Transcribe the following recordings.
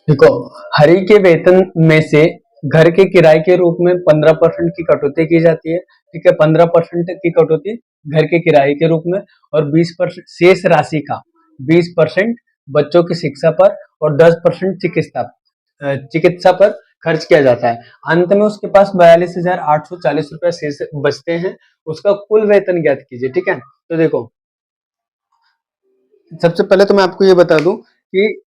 देखो, हरि के वेतन में से घर के किराए के रूप में 15% की कटौती की जाती है। ठीक है, 15% की कटौती घर के किराए के रूप में, और 20% शेष राशि का 20% बच्चों की शिक्षा पर और 10% चिकित्सा पर खर्च किया जाता है। अंत में उसके पास 42,840 रुपए शेष बचते हैं। उसका कुल वेतन ज्ञात कीजिए। ठीक है, तो देखो, सबसे पहले तो मैं आपको ये बता दूं कि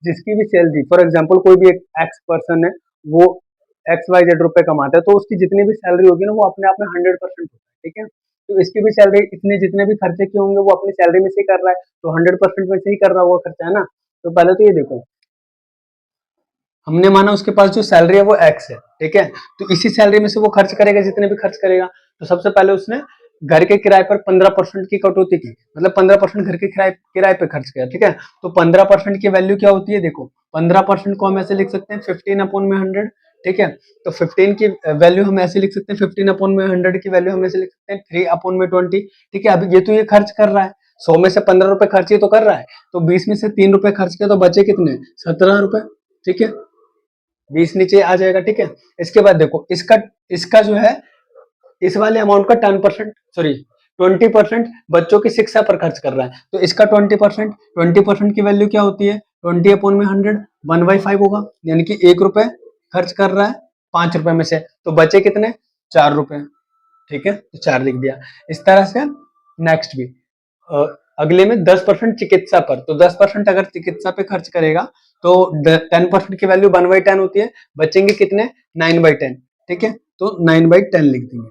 जिसकी भी सैलरी, फॉर एग्जांपल कोई भी एक एक्स पर्सन है, वो एक्स वाई जेड रुपए कमाता है, तो उसकी जितनी भी सैलरी होगी ना, वो अपने आप में 100% होता है। ठीक है, तो इसकी भी सैलरी, इतने जितने भी खर्चे किए होंगे वो अपनी सैलरी में से ही कर रहा है, तो 100% में से ही कर रहा हुआ खर्चा है ना। तो पहले तो ये देखो, हमने माना उसके पास जो सैलरी है वो एक्स है। ठीक है, तो इसी सैलरी में से वो खर्च करेगा जितने भी खर्च करेगा। तो सबसे पहले उसने घर के किराए पर 15% की कटौती की, मतलब 15% घर के किराए किराए पे खर्च किया। ठीक है, तो 15% की वैल्यू क्या होती है, देखो 15% को हम ऐसे लिख सकते हैं 15/100। ठीक है, तो 15 की वैल्यू हम ऐसे लिख सकते हैं, 15/100 की वैल्यू हम ऐसे लिख सकते हैं 3/20। ठीक है, अब ये तो ये खर्च कर रहा है, 100 में से 15 रुपए खर्च ही तो कर रहा है, तो 20 में से 3 रुपए खर्च किया तो बचे कितने, 17 रुपए। ठीक है, 20 नीचे आ जाएगा। ठीक है, इसके बाद देखो, इसका इसका जो है, इस वाले अमाउंट का 10%, सॉरी 20% बच्चों की शिक्षा पर खर्च कर रहा है, तो इसका 20% की वैल्यू क्या होती है, 20/100, 1/5 होगा, यानी कि 1 रुपए खर्च कर रहा है 5 रुपए में से, तो बचे कितने, 4 रुपए। ठीक है, तो 4 लिख दिया। इस तरह से नेक्स्ट भी, अगले में 10% चिकित्सा पर, तो 10% अगर चिकित्सा पे खर्च करेगा तो 10% की वैल्यू 1/10 होती है, बचेंगे कितने, 9/10। ठीक है, तो 9/10 लिख देंगे।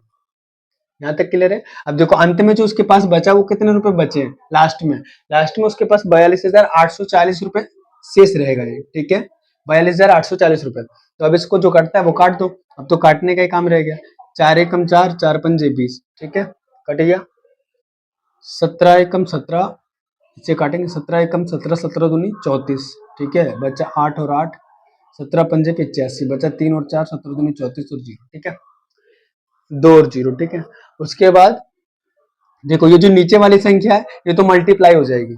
यहाँ तक क्लियर है। अब देखो, अंत में जो उसके पास बचा वो कितने रुपए बचे हैं, लास्ट में उसके पास 42,840 रुपए शेष रहेगा ये। ठीक है, 42,840 रुपए। तो अब इसको जो कटता है वो काट दो, अब तो काटने का ही काम रह गया। 4 एकम 4, 4 पंजे 20। ठीक है, कट गया। 17 एकम 17, इसे काटेंगे, 17 एकम 17, 17 दूनी 34। ठीक है, बचा 8 और 8, 17 पंजे 85, बचा 3 और 4, 17 दूनी 34 और 0। ठीक है, 2 और 0। ठीक है, उसके बाद देखो, ये जो नीचे वाली संख्या है ये तो मल्टीप्लाई हो जाएगी।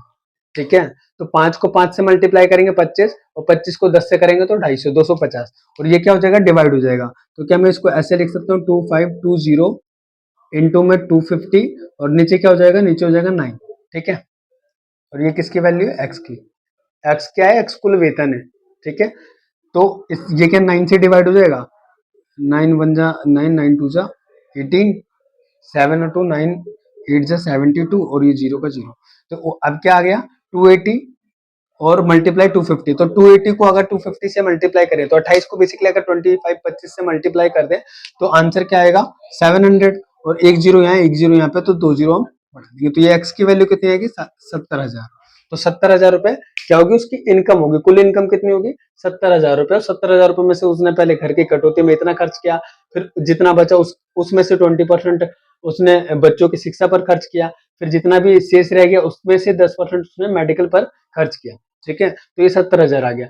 ठीक है, तो 5 को 5 से मल्टीप्लाई करेंगे 25, और 25 को 10 से करेंगे तो 250, 250, और ये क्या हो जाएगा, डिवाइड हो जाएगा। तो क्या मैं इसको ऐसे लिख सकता हूँ, 2520 इंटू में 250, और नीचे क्या हो जाएगा, नीचे हो जाएगा 9। ठीक है, और ये किसकी वैल्यू है, एक्स की। एक्स क्या है, एक्स कुल वेतन है। ठीक है, तो ये क्या 9 से डिवाइड हो जाएगा, 9 1 जा 9, 9 2 जा 18, 7 और 2 9, 8 जा 72, और ये 0 का 0। तो अब क्या आ गया, 280 और मल्टीप्लाई 250, तो 280 को अगर 250 से मल्टीप्लाई करें, तो 28 को बेसिकली अगर 25 से मल्टीप्लाई कर दें तो आंसर क्या आएगा, 700, और एक जीरो यहाँ, एक जीरो यहाँ पे, तो 2 जीरो हम बढ़ा देंगे। तो ये एक्स की वैल्यू कितनी आएगी, 70,000। तो 70,000 रुपए क्या होगी, उसकी इनकम होगी। कुल इनकम कितनी होगी, 70,000 रुपए। और 70,000 रुपए में से उसने पहले घर की कटौती में इतना खर्च किया, फिर जितना बचा उसमें से 20% उसने बच्चों की शिक्षा पर खर्च किया, फिर जितना भी शेष रह गया उसमें से 10% उसने मेडिकल पर खर्च किया। ठीक है, तो ये 70,000 आ गया।